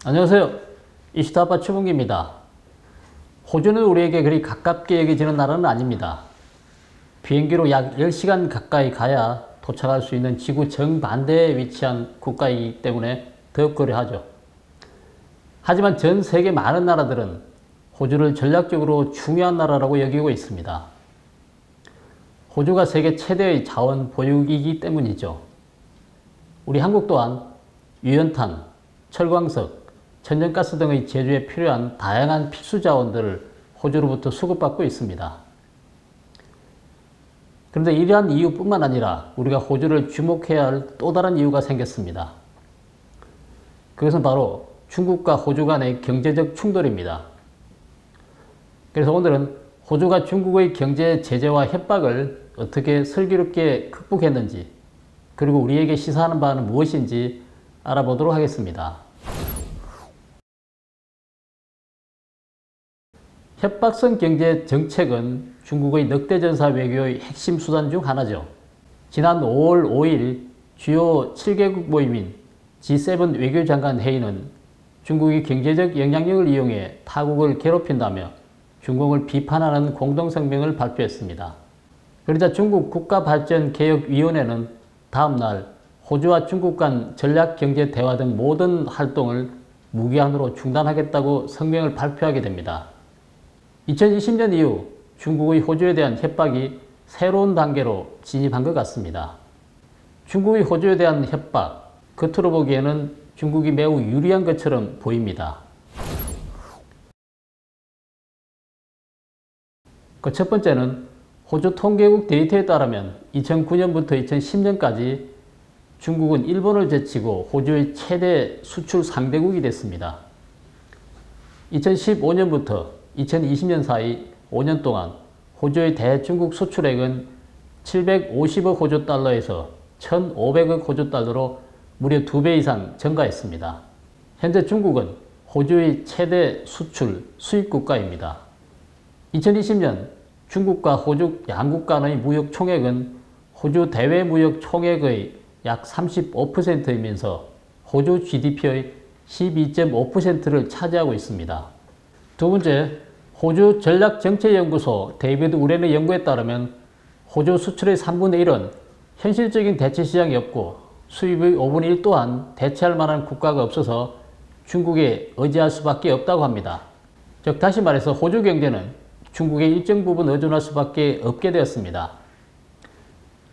안녕하세요. 이시타파 최봉기입니다. 호주는 우리에게 그리 가깝게 여겨지는 나라는 아닙니다. 비행기로 약 10시간 가까이 가야 도착할 수 있는 지구 정반대에 위치한 국가이기 때문에 더욱 그러하죠. 하지만 전 세계 많은 나라들은 호주를 전략적으로 중요한 나라라고 여기고 있습니다. 호주가 세계 최대의 자원 보유이기 때문이죠. 우리 한국 또한 유연탄, 철광석, 천연가스 등의 제조에 필요한 다양한 필수 자원들을 호주로부터 수급받고 있습니다. 그런데 이러한 이유뿐만 아니라 우리가 호주를 주목해야 할 또 다른 이유가 생겼습니다. 그것은 바로 중국과 호주 간의 경제적 충돌입니다. 그래서 오늘은 호주가 중국의 경제 제재와 협박을 어떻게 슬기롭게 극복했는지, 그리고 우리에게 시사하는 바는 무엇인지 알아보도록 하겠습니다. 협박성 경제 정책은 중국의 넉대전사 외교의 핵심 수단 중 하나죠. 지난 5월 5일 주요 7개국 모임인 G7 외교장관 회의는 중국이 경제적 영향력을 이용해 타국을 괴롭힌다며 중국을 비판하는 공동성명을 발표했습니다. 그러자 중국 국가발전개혁위원회는 다음날 호주와 중국 간 전략경제 대화 등 모든 활동을 무기한으로 중단하겠다고 성명을 발표하게 됩니다. 2020년 이후 중국의 호주에 대한 협박이 새로운 단계로 진입한 것 같습니다. 중국의 호주에 대한 협박, 겉으로 보기에는 중국이 매우 유리한 것처럼 보입니다. 그 첫 번째는 호주 통계국 데이터에 따르면 2009년부터 2010년까지 중국은 일본을 제치고 호주의 최대 수출 상대국이 됐습니다. 2015년부터 2020년 사이 5년 동안 호주의 대중국 수출액은 750억 호주 달러에서 1,500억 호주 달러로 무려 2배 이상 증가했습니다. 현재 중국은 호주의 최대 수출 수입 국가입니다. 2020년 중국과 호주 양국 간의 무역 총액은 호주 대외 무역 총액의 약 35%이면서 호주 GDP의 12.5%를 차지하고 있습니다. 두 번째, 호주 전략정책연구소 데이비드 우렌의 연구에 따르면 호주 수출의 3분의 1은 현실적인 대체 시장이 없고 수입의 5분의 1 또한 대체할 만한 국가가 없어서 중국에 의지할 수밖에 없다고 합니다. 즉 다시 말해서 호주 경제는 중국에 일정 부분 의존할 수밖에 없게 되었습니다.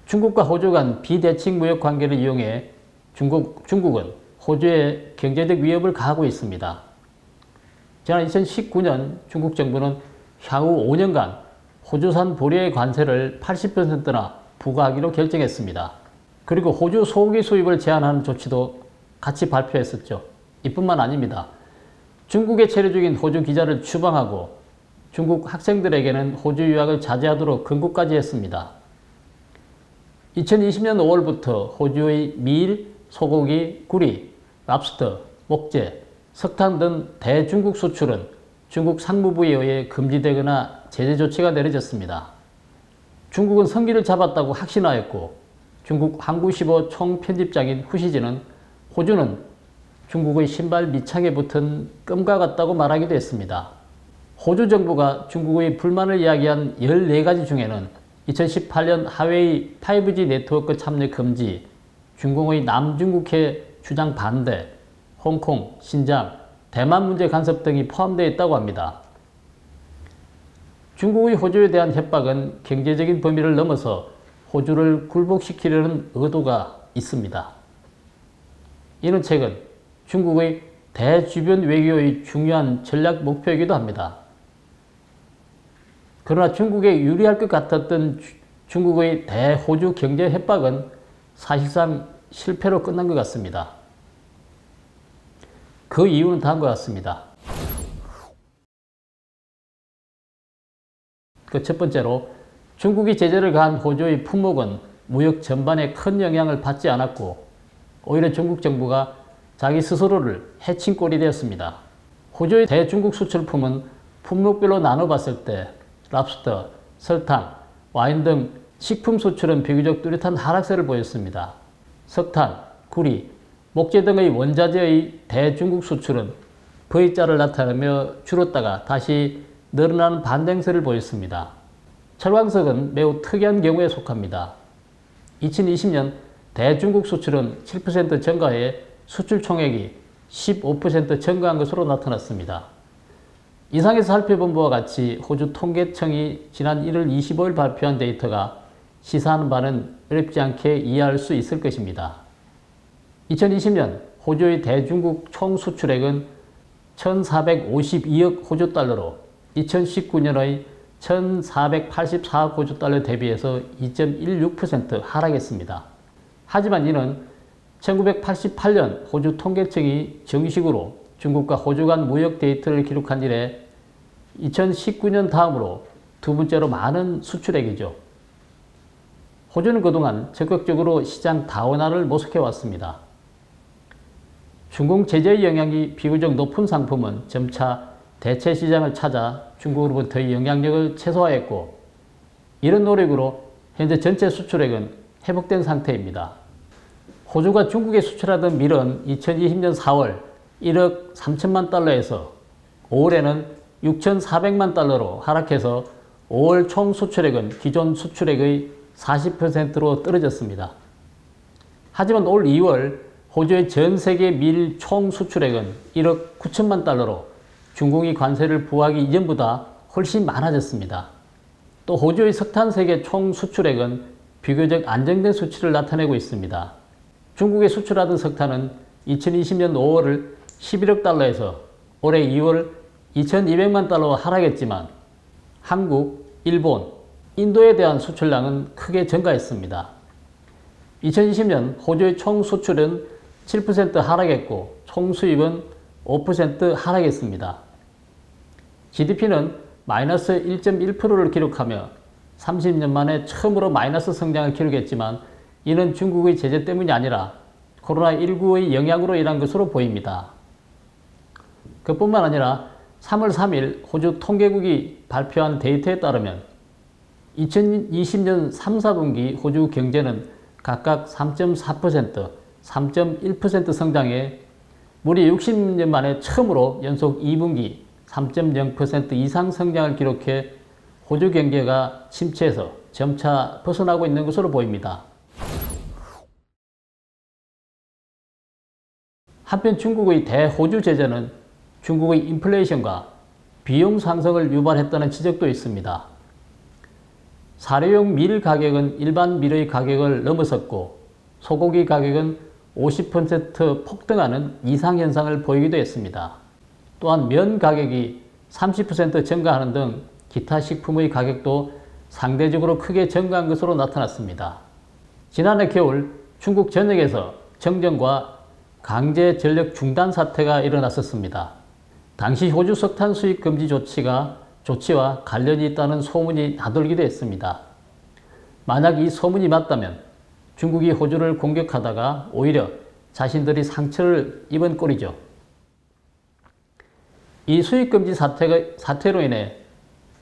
중국과 호주 간 비대칭 무역 관계를 이용해 중국은 호주에 경제적 위협을 가하고 있습니다. 지난 2019년 중국 정부는 향후 5년간 호주산 보리의 관세를 80%나 부과하기로 결정했습니다. 그리고 호주 소고기 수입을 제한하는 조치도 같이 발표했었죠. 이뿐만 아닙니다. 중국에 체류 중인 호주 기자를 추방하고 중국 학생들에게는 호주 유학을 자제하도록 금고까지 했습니다. 2020년 5월부터 호주의 밀, 소고기, 구리, 랍스터, 목재, 석탄 등 대중국 수출은 중국 상무부에 의해 금지되거나 제재 조치가 내려졌습니다. 중국은 성기를 잡았다고 확신하였고 중국 항구시보 총편집장인 후시진은 호주는 중국의 신발 밑창에 붙은 끔과 같다고 말하기도 했습니다. 호주 정부가 중국의 불만을 이야기한 14가지 중에는 2018년 하웨이 5G 네트워크 참여 금지, 중공의 남중국해 주장 반대, 홍콩, 신장, 대만 문제 간섭 등이 포함되어 있다고 합니다. 중국의 호주에 대한 협박은 경제적인 범위를 넘어서 호주를 굴복시키려는 의도가 있습니다. 이는 최근 중국의 대주변 외교의 중요한 전략 목표이기도 합니다. 그러나 중국에 유리할 것 같았던 중국의 대호주 경제 협박은 사실상 실패로 끝난 것 같습니다. 그 이유는 다음과 같습니다. 그 첫 번째로 중국이 제재를 가한 호주의 품목은 무역 전반에 큰 영향을 받지 않았고 오히려 중국 정부가 자기 스스로를 해친 꼴이 되었습니다. 호주의 대중국 수출품은 품목별로 나눠봤을 때 랍스터, 설탕, 와인 등 식품 수출은 비교적 뚜렷한 하락세를 보였습니다. 석탄, 구리, 목재 등의 원자재의 대중국 수출은 V자를 나타내며 줄었다가 다시 늘어나는 반등세를 보였습니다. 철광석은 매우 특이한 경우에 속합니다. 2020년 대중국 수출은 7% 증가해 수출 총액이 15% 증가한 것으로 나타났습니다. 이상에서 살펴본 바와 같이 호주 통계청이 지난 1월 25일 발표한 데이터가 시사하는 바는 어렵지 않게 이해할 수 있을 것입니다. 2020년 호주의 대중국 총 수출액은 1,452억 호주 달러로 2019년의 1,484억 호주 달러 대비해서 2.16% 하락했습니다. 하지만 이는 1988년 호주 통계청이 정식으로 중국과 호주 간 무역 데이터를 기록한 이래 2019년 다음으로 두 번째로 많은 수출액이죠. 호주는 그동안 적극적으로 시장 다원화를 모색해왔습니다. 중국 제재의 영향이 비교적 높은 상품은 점차 대체 시장을 찾아 중국으로부터의 영향력을 최소화했고, 이런 노력으로 현재 전체 수출액은 회복된 상태입니다. 호주가 중국에 수출하던 밀은 2020년 4월 1억 3천만 달러에서 5월에는 6,400만 달러로 하락해서 5월 총 수출액은 기존 수출액의 40%로 떨어졌습니다. 하지만 올 2월 호주의 전 세계 밀 총 수출액은 1억 9천만 달러로 중국이 관세를 부과하기 이전보다 훨씬 많아졌습니다. 또 호주의 석탄 세계 총 수출액은 비교적 안정된 수치를 나타내고 있습니다. 중국에 수출하던 석탄은 2020년 5월을 11억 달러에서 올해 2월 2,200만 달러로 하락했지만 한국, 일본, 인도에 대한 수출량은 크게 증가했습니다. 2020년 호주의 총 수출은 7% 하락했고 총 수입은 5% 하락했습니다. GDP는 마이너스 1.1%를 기록하며 30년 만에 처음으로 마이너스 성장을 기록했지만 이는 중국의 제재 때문이 아니라 코로나19의 영향으로 인한 것으로 보입니다. 그뿐만 아니라 3월 3일 호주 통계국이 발표한 데이터에 따르면 2020년 3, 4분기 호주 경제는 각각 3.4%, 3.1% 성장해 무려 60년 만에 처음으로 연속 2분기 3.0% 이상 성장을 기록해 호주 경제가 침체에서 점차 벗어나고 있는 것으로 보입니다. 한편 중국의 대호주 제재는 중국의 인플레이션과 비용 상승을 유발했다는 지적도 있습니다. 사료용 밀 가격은 일반 밀의 가격을 넘어섰고 소고기 가격은 50% 폭등하는 이상현상을 보이기도 했습니다. 또한 면 가격이 30% 증가하는 등 기타 식품의 가격도 상대적으로 크게 증가한 것으로 나타났습니다. 지난해 겨울 중국 전역에서 정전과 강제 전력 중단 사태가 일어났었습니다. 당시 호주 석탄 수입 금지 조치와 관련이 있다는 소문이 나돌기도 했습니다. 만약 이 소문이 맞다면 중국이 호주를 공격하다가 오히려 자신들이 상처를 입은 꼴이죠. 이 수입금지 사태로 인해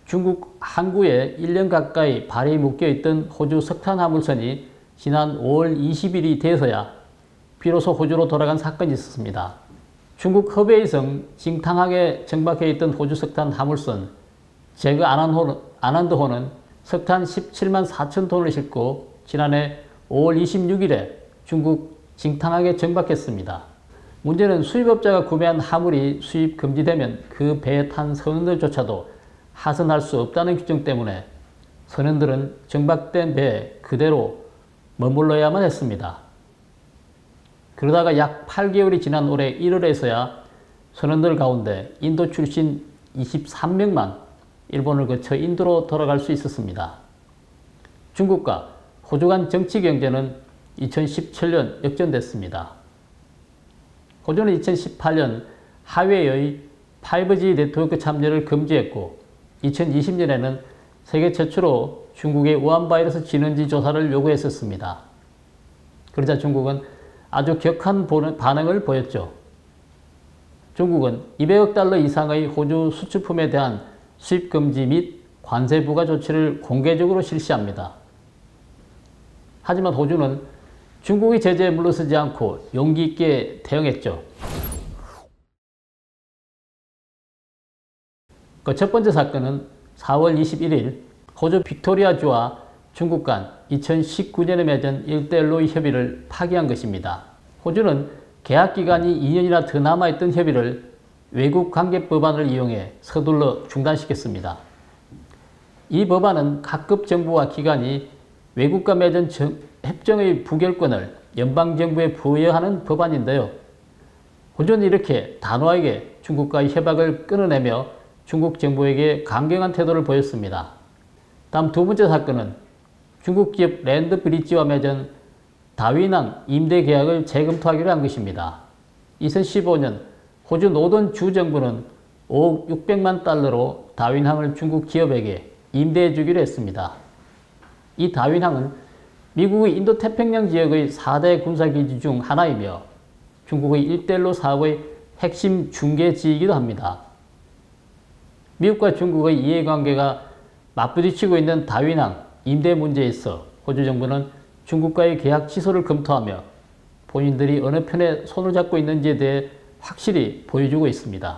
중국 항구에 1년 가까이 발이 묶여있던 호주 석탄 화물선이 지난 5월 20일이 돼서야 비로소 호주로 돌아간 사건이 있었습니다. 중국 허베이성 징탕항에 정박해 있던 호주 석탄 화물선 제거 아난드호는 석탄 17만 4천 톤을 싣고 지난해 5월 26일에 중국 징탕항에 정박했습니다. 문제는 수입업자가 구매한 화물이 수입 금지되면 그 배에 탄 선원들조차도 하선할 수 없다는 규정 때문에 선원들은 정박된 배에 그대로 머물러야만 했습니다. 그러다가 약 8개월이 지난 올해 1월에서야 선원들 가운데 인도 출신 23명만 일본을 거쳐 인도로 돌아갈 수 있었습니다. 중국과 호주 간 정치 경제는 2017년 역전됐습니다. 호주는 2018년 하웨이의 5G 네트워크 참여를 금지했고 2020년에는 세계 최초로 중국의 우한 바이러스 진원지 조사를 요구했었습니다. 그러자 중국은 아주 격한 반응을 보였죠. 중국은 200억 달러 이상의 호주 수출품에 대한 수입 금지 및 관세 부과 조치를 공개적으로 실시합니다. 하지만 호주는 중국의 제재에 물러서지 않고 용기 있게 대응했죠. 그 첫 번째 사건은 4월 21일 호주 빅토리아주와 중국 간 2019년에 맺은 1대1로의 협의를 파기한 것입니다. 호주는 계약 기간이 2년이나 더 남아있던 협의를 외국관계법안을 이용해 서둘러 중단시켰습니다. 이 법안은 각급 정부와 기관이 외국과 맺은 협정의 부결권을 연방정부에 부여하는 법안인데요. 호주는 이렇게 단호하게 중국과의 협약을 끊어내며 중국 정부에게 강경한 태도를 보였습니다. 다음 두 번째 사건은 중국 기업 랜드브리지와 맺은 다윈항 임대 계약을 재검토하기로 한 것입니다. 2015년 호주 노던 주정부는 5억 600만 달러로 다윈항을 중국 기업에게 임대해 주기로 했습니다. 이 다윈항은 미국의 인도태평양 지역의 4대 군사기지 중 하나이며 중국의 1대1로 사업의 핵심 중개지이기도 합니다. 미국과 중국의 이해관계가 맞부딪히고 있는 다윈항 임대 문제에 있어 호주 정부는 중국과의 계약 취소를 검토하며 본인들이 어느 편에 손을 잡고 있는지에 대해 확실히 보여주고 있습니다.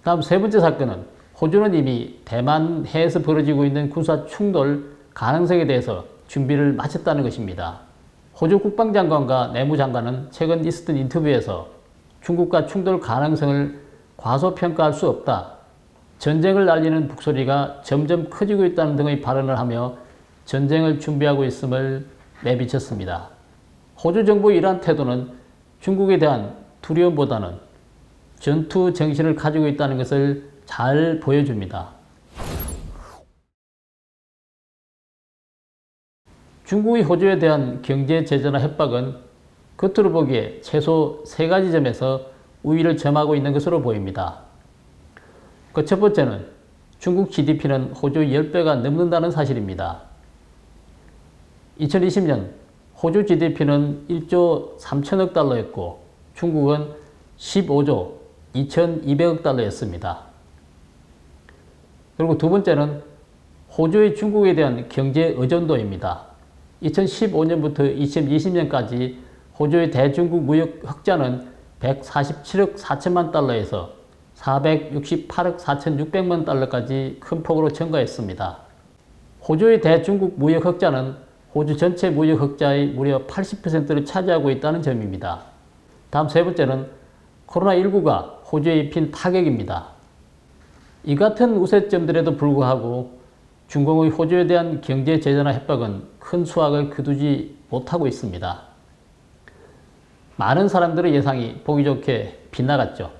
다음 세 번째 사건은 호주는 이미 대만 해에서 벌어지고 있는 군사 충돌 가능성에 대해서 준비를 마쳤다는 것입니다. 호주 국방장관과 내무장관은 최근 있었던 인터뷰에서 중국과 충돌 가능성을 과소평가할 수 없다. 전쟁을 알리는 북소리가 점점 커지고 있다는 등의 발언을 하며 전쟁을 준비하고 있음을 내비쳤습니다. 호주 정부의 이러한 태도는 중국에 대한 두려움보다는 전투 정신을 가지고 있다는 것을 잘 보여줍니다. 중국의 호주에 대한 경제 제재나 협박은 겉으로 보기에 최소 3가지 점에서 우위를 점하고 있는 것으로 보입니다. 그 첫 번째는 중국 GDP는 호주의 10배가 넘는다는 사실입니다. 2020년 호주 GDP는 1조 3천억 달러였고 중국은 15조 2,200억 달러였습니다. 그리고 두 번째는 호주의 중국에 대한 경제 의존도입니다. 2015년부터 2020년까지 호주의 대중국 무역 흑자는 147억 4천만 달러에서 468억 4,600만 달러까지 큰 폭으로 증가했습니다. 호주의 대중국 무역 흑자는 호주 전체 무역 흑자의 무려 80%를 차지하고 있다는 점입니다. 다음 세 번째는 코로나19가 호주에 입힌 타격입니다. 이 같은 우세점들에도 불구하고 중공의 호주에 대한 경제 제재나 협박은 큰 수확을 거두지 못하고 있습니다. 많은 사람들의 예상이 보기 좋게 빗나갔죠.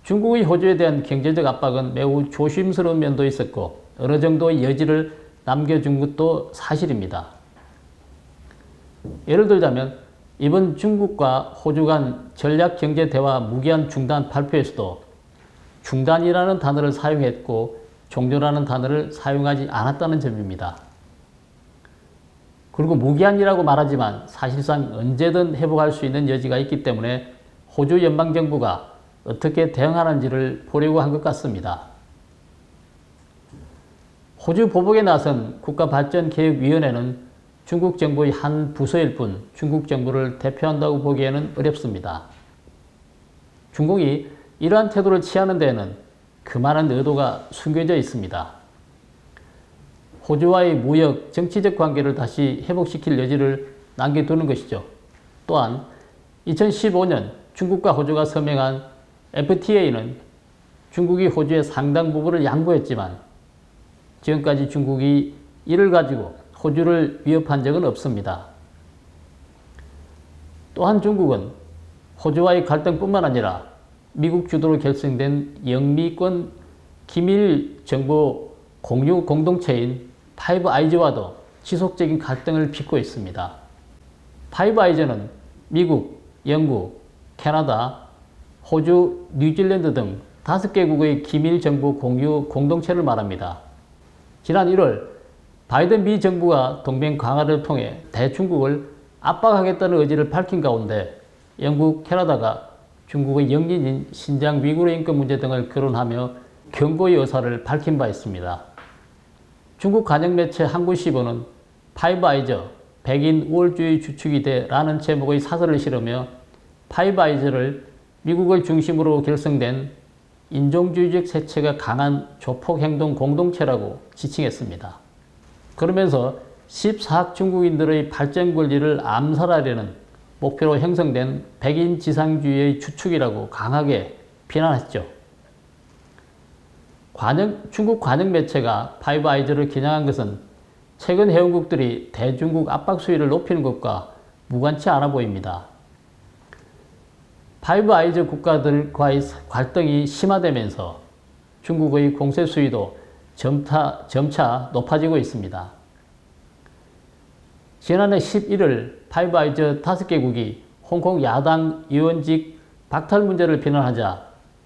중국의 호주에 대한 경제적 압박은 매우 조심스러운 면도 있었고 어느 정도의 여지를 남겨준 것도 사실입니다. 예를 들자면 이번 중국과 호주 간 전략경제대화 무기한 중단 발표에서도 중단이라는 단어를 사용했고 종료라는 단어를 사용하지 않았다는 점입니다. 그리고 무기한이라고 말하지만 사실상 언제든 회복할 수 있는 여지가 있기 때문에 호주 연방정부가 어떻게 대응하는지를 보려고 한 것 같습니다. 호주 보복에 나선 국가발전계획위원회는 중국 정부의 한 부서일 뿐 중국 정부를 대표한다고 보기에는 어렵습니다. 중국이 이러한 태도를 취하는 데에는 그만한 의도가 숨겨져 있습니다. 호주와의 무역, 정치적 관계를 다시 회복시킬 여지를 남겨두는 것이죠. 또한 2015년 중국과 호주가 서명한 FTA는 중국이 호주의 상당 부분을 양보했지만 지금까지 중국이 이를 가지고 호주를 위협한 적은 없습니다. 또한 중국은 호주와의 갈등뿐만 아니라 미국 주도로 결성된 영미권 기밀 정보 공유 공동체인 파이브 아이즈와도 지속적인 갈등을 빚고 있습니다. 파이브 아이즈는 미국, 영국, 캐나다, 호주, 뉴질랜드 등 5개국의 기밀 정보 공유 공동체를 말합니다. 지난 1월 바이든 미 정부가 동맹 강화를 통해 대중국을 압박하겠다는 의지를 밝힌 가운데 영국, 캐나다가 중국의 영린인 신장 위구르 인권 문제 등을 거론하며 경고의 의사를 밝힌 바 있습니다. 중국 간영 매체 한국시보는 파이브 아이즈, 백인 우월주의 주축이 돼 라는 제목의 사설을 실으며 파이브 아이즈를 미국을 중심으로 결성된 인종주의적 색채가 강한 조폭행동 공동체라고 지칭했습니다. 그러면서 14억 중국인들의 발전 권리를 암살하려는 목표로 형성된 백인 지상주의의 주축이라고 강하게 비난했죠. 중국 관영 매체가 파이브 아이즈를 겨냥한 것은 최근 회원국들이 대중국 압박 수위를 높이는 것과 무관치 않아 보입니다. 파이브 아이즈 국가들과의 갈등이 심화되면서 중국의 공세 수위도 점차 높아지고 있습니다. 지난해 11일 파이브 아이즈 5개국이 홍콩 야당 의원직 박탈 문제를 비난하자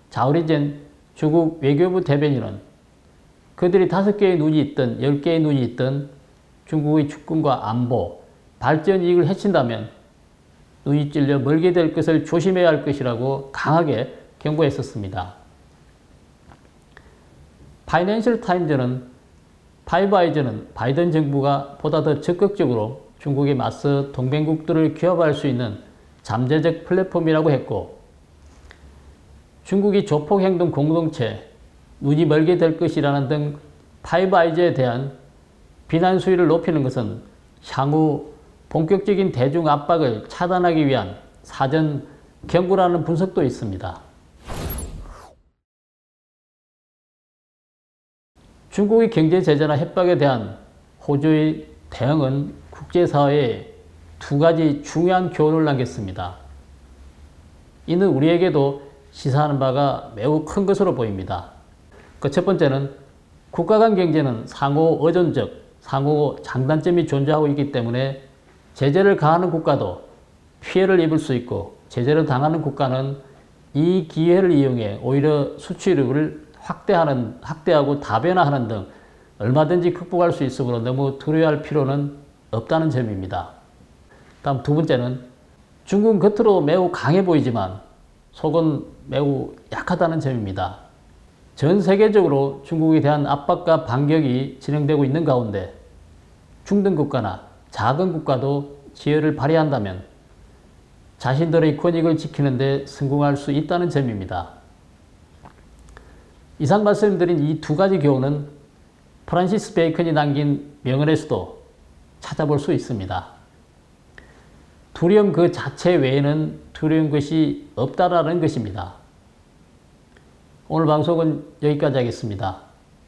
자오리젠 중국 외교부 대변인은 그들이 5개의 눈이 있든 10개의 눈이 있든 중국의 주권과 안보, 발전 이익을 해친다면 눈이 찔려 멀게 될 것을 조심해야 할 것이라고 강하게 경고했었습니다. 파이낸셜 타임즈는 파이브 아이즈는 바이든 정부가 보다 더 적극적으로 중국에 맞서 동맹국들을 규합할 수 있는 잠재적 플랫폼이라고 했고, 중국이 조폭행동 공동체, 눈이 멀게 될 것이라는 등 파이브 아이즈에 대한 비난 수위를 높이는 것은 향후 본격적인 대중 압박을 차단하기 위한 사전 경고라는 분석도 있습니다. 중국의 경제 제재나 협박에 대한 호주의 대응은 국제사회에 2가지 중요한 교훈을 남겼습니다. 이는 우리에게도 시사하는 바가 매우 큰 것으로 보입니다. 그 첫 번째는 국가 간 경제는 상호 의존적, 상호 장단점이 존재하고 있기 때문에 제재를 가하는 국가도 피해를 입을 수 있고, 제재를 당하는 국가는 이 기회를 이용해 오히려 수출을 확대하고 다변화하는 등 얼마든지 극복할 수 있으므로 너무 두려워할 필요는 없다는 점입니다. 다음 2번째는 중국은 겉으로 매우 강해 보이지만 속은 매우 약하다는 점입니다. 전 세계적으로 중국에 대한 압박과 반격이 진행되고 있는 가운데 중등 국가나 작은 국가도 지혜를 발휘한다면 자신들의 권익을 지키는 데 성공할 수 있다는 점입니다. 이상 말씀드린 이 2가지 교훈은 프란시스 베이컨이 남긴 명언에서도 찾아볼 수 있습니다. 두려움 그 자체 외에는 두려운 것이 없다라는 것입니다. 오늘 방송은 여기까지 하겠습니다.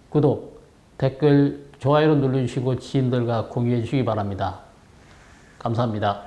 구독, 댓글, 좋아요를 눌러주시고 지인들과 공유해 주시기 바랍니다. 감사합니다.